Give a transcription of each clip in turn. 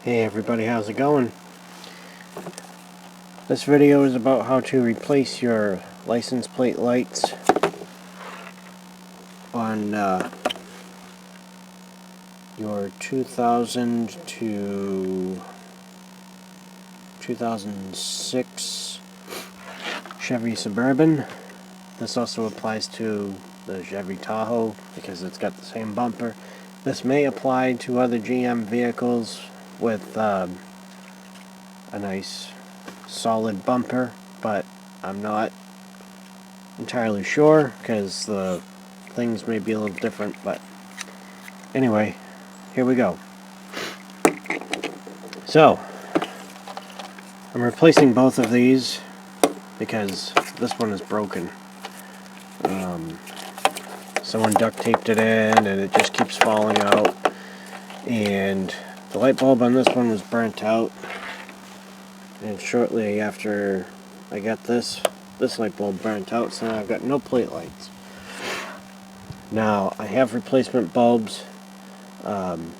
Hey everybody, how's it going? This video is about how to replace your license plate lights on your 2000 to 2006 Chevy Suburban. This also applies to the Chevy Tahoe because it's got the same bumper. This may apply to other GM vehicles with a nice solid bumper, but I'm not entirely sure because the things may be a little different. But anyway, here we go. So I'm replacing both of these because this one is broken. Someone duct taped it in and it just keeps falling out, and the light bulb on this one was burnt out, and shortly after I got this light bulb burnt out, so now I've got no plate lights. Now I have replacement bulbs.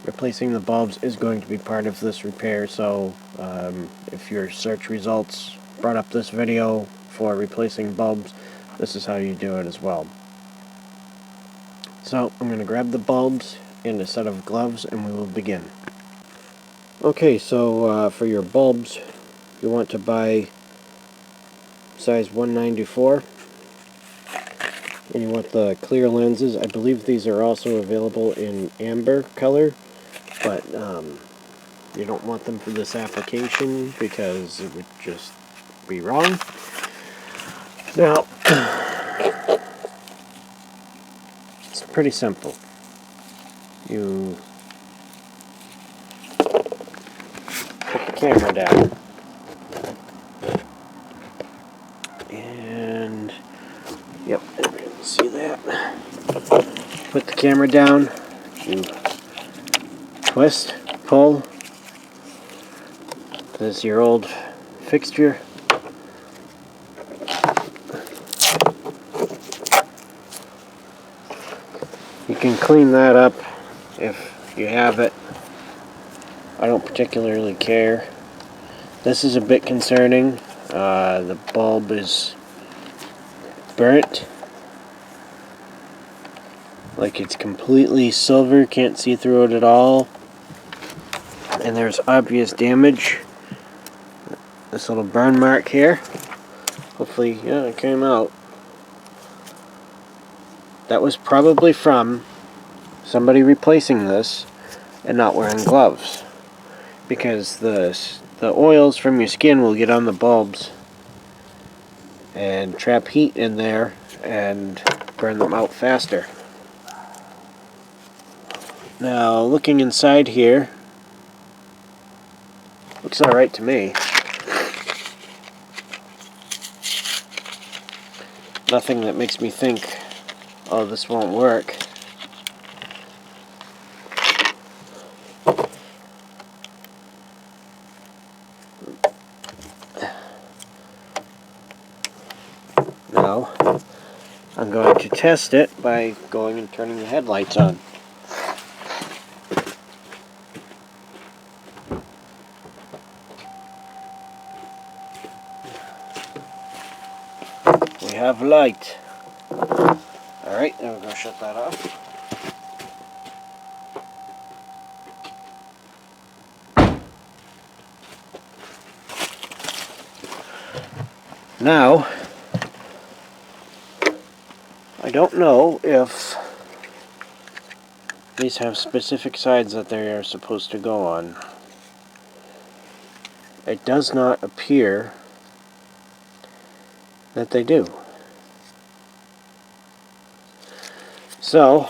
Replacing the bulbs is going to be part of this repair, so if your search results brought up this video for replacing bulbs, this is how you do it as well. So I'm going to grab the bulbs and a set of gloves and we will begin. Okay, so for your bulbs you want to buy size 194, and you want the clear lenses. I believe these are also available in amber color, but you don't want them for this application because it would just be wrong. Now it's pretty simple. You put the camera down and yep, you can see that. Put the camera down, you twist, pull. This is your old fixture. You can clean that up if you have it. I don't particularly care. This is a bit concerning. The bulb is burnt. Like it's completely silver, can't see through it at all. And there's obvious damage. This little burn mark here. Hopefully, yeah, it came out. That was probably from somebody replacing this and not wearing gloves, because the oils from your skin will get on the bulbs and trap heat in there and burn them out faster. Now, looking inside here, looks alright to me. Nothing that makes me think, oh, this won't work. Now, I'm going to test it by going and turning the headlights on. We have light. Alright, now we're going to shut that off. Now, I don't know if these have specific sides that they are supposed to go on. It does not appear that they do. So,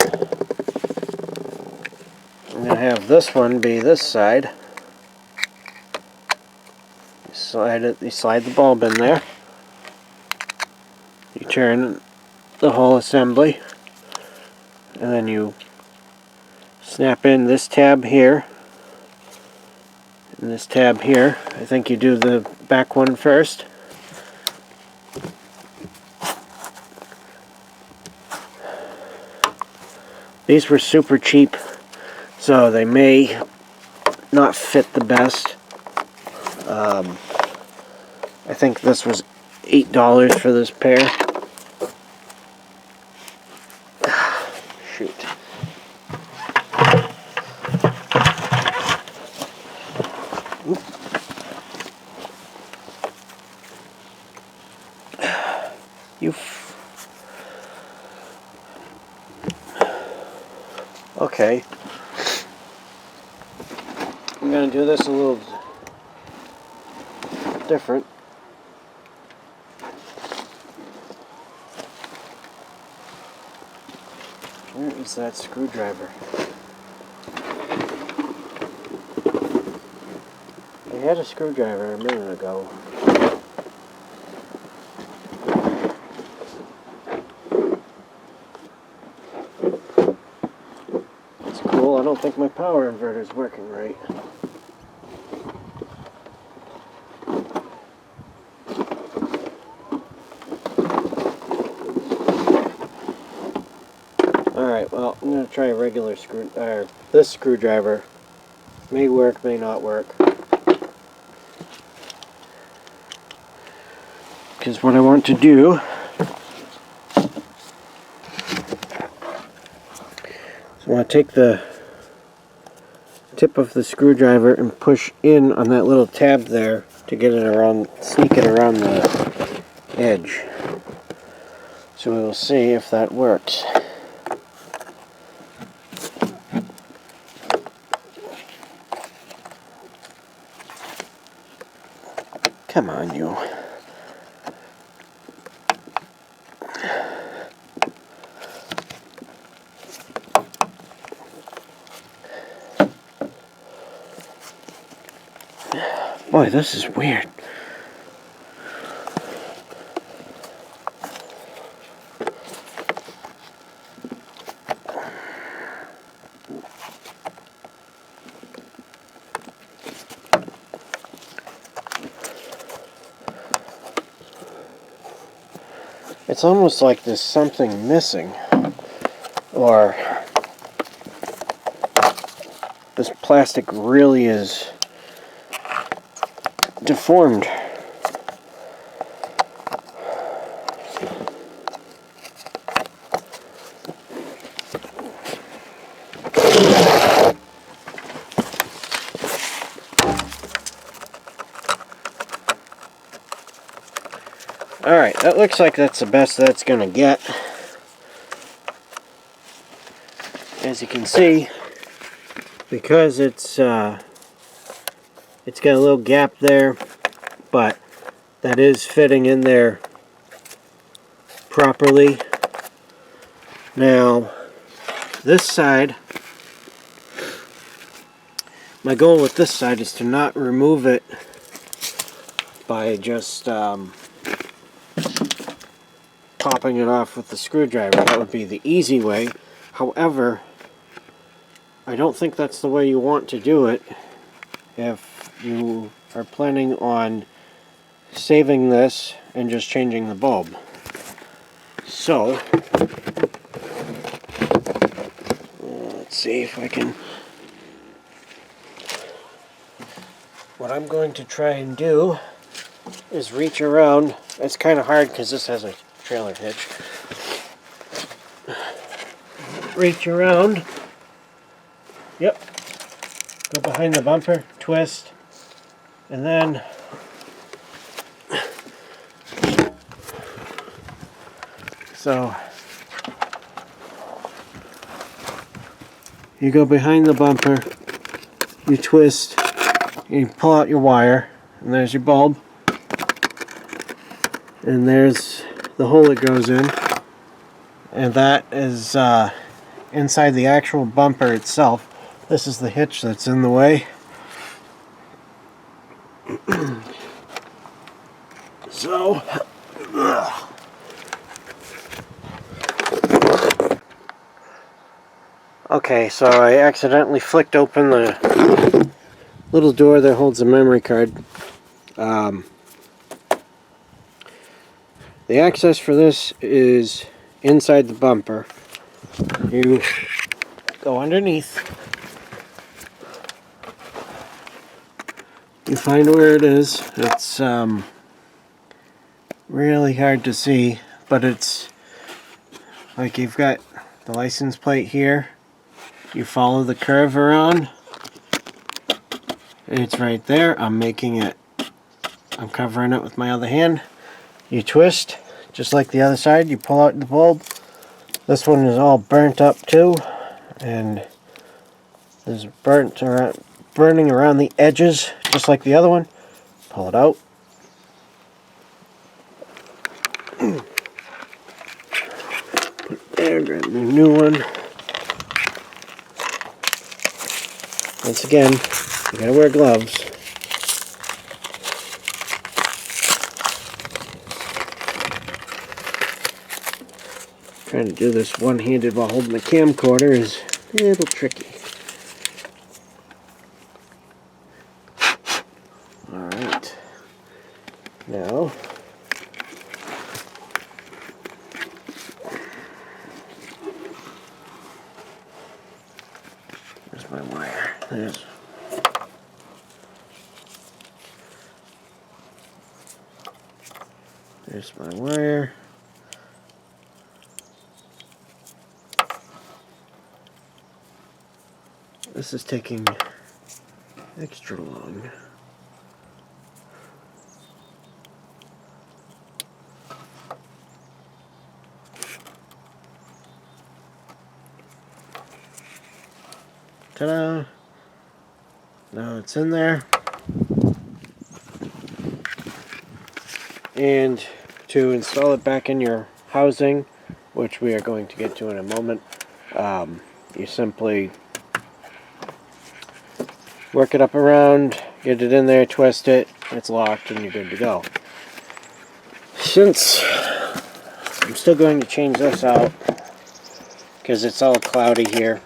I'm going to have this one be this side. You slide the bulb in there. You turn the whole assembly, and then you snap in this tab here and this tab here. I think you do the back one first. These were super cheap, so they may not fit the best. I think this was $8 for this pair. Shoot. Oop. Okay. I'm going to do this a little different. Where is that screwdriver? I had a screwdriver a minute ago. It's cool. I don't think my power inverter is working right. Alright, well, I'm going to try a regular this screwdriver. May work, may not work. Because what I want to do is I want to take the tip of the screwdriver and push in on that little tab there to get it around, sneak it around the edge. So we will see if that works. Come on, you. Boy, this is weird. It's almost like there's something missing, or this plastic really is deformed. Alright, that looks like that's the best that's gonna get. As you can see, because it's got a little gap there, but that is fitting in there properly. Now, this side, my goal with this side is to not remove it by just popping it off with the screwdriver. That would be the easy way. However, I don't think that's the way you want to do it if you are planning on saving this and just changing the bulb. So, let's see if I can... What I'm going to try and do is reach around. It's kind of hard because this has a trailer hitch. Reach around. Yep. Go behind the bumper, twist, and then so you go behind the bumper, you twist, you pull out your wire, and there's your bulb, and there's the hole it goes in, and that is inside the actual bumper itself. This is the hitch that's in the way. So, okay, so I accidentally flicked open the little door that holds the memory card. The access for this is inside the bumper. You go underneath, You find where it is. It's really hard to see, but it's like you've got the license plate here. You follow the curve around. It's right there. I'm covering it with my other hand. You twist, just like the other side. You pull out the bulb. This one is all burnt up too, and there's burning around the edges, just like the other one. Pull it out. Put it there, grab the new one. Once again, you gotta wear gloves. Trying to do this one-handed while holding the camcorder is a little tricky. Alright. Now, there's my wire. There's my wire. This is taking extra long. Ta-da! Now it's in there. And to install it back in your housing, which we are going to get to in a moment, you simply work it up around, get it in there, twist it, it's locked, and you're good to go. Since I'm still going to change this out, because it's all cloudy here,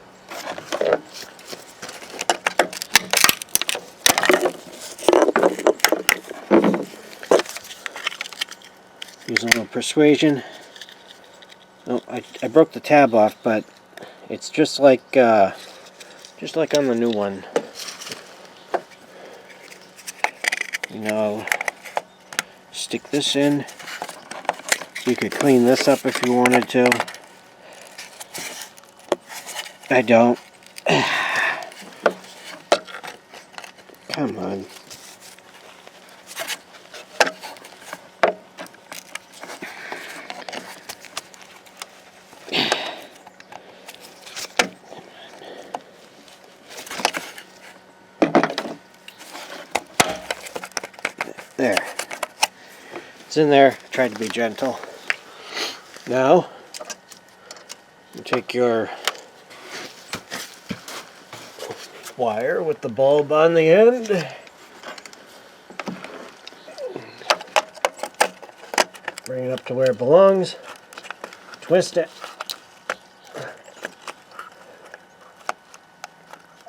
use a little persuasion. Oh, I broke the tab off, but it's just like on the new one. You know, stick this in. You could clean this up if you wanted to. I don't. Come on. There. It's in there. Tried to be gentle. Now, you take your wire with the bulb on the end. Bring it up to where it belongs. Twist it.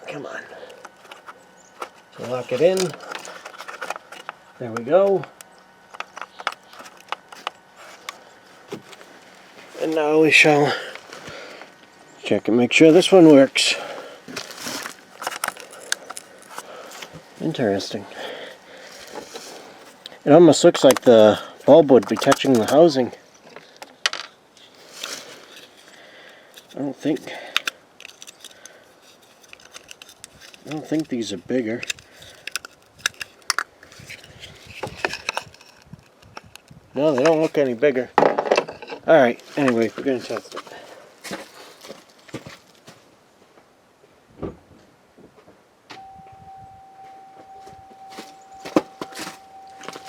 Come on. So lock it in. There we go. And now we shall check and make sure this one works. Interesting. It almost looks like the bulb would be touching the housing. I don't think these are bigger. No, they don't look any bigger. Alright, anyway, we're going to test it.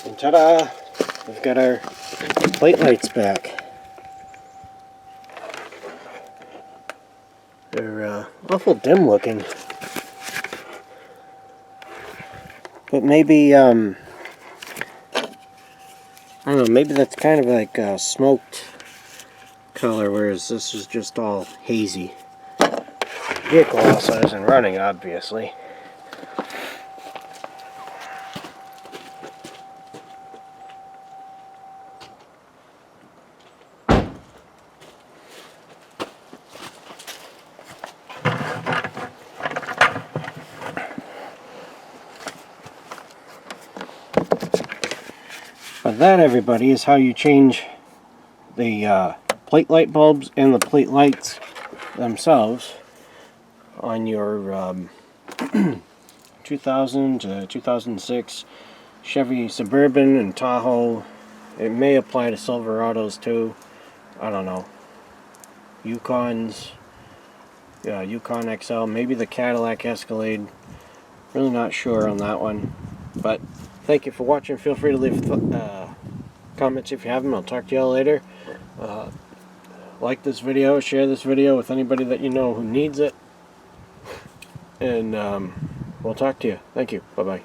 And ta-da! We've got our plate lights back. They're awful dim looking. But maybe, I don't know, maybe that's kind of like a smoked color, whereas this is just all hazy. The vehicle also isn't running, obviously. But that, everybody, is how you change the plate light bulbs and the plate lights themselves on your 2000 to 2006 Chevy Suburban and Tahoe. It may apply to Silverados too. I don't know. Yukons, Yukon XL, maybe the Cadillac Escalade. Really not sure on that one. But thank you for watching. Feel free to leave comments if you have them. I'll talk to y'all later. Like this video, share this video with anybody that you know who needs it. And we'll talk to you. Thank you. Bye-bye.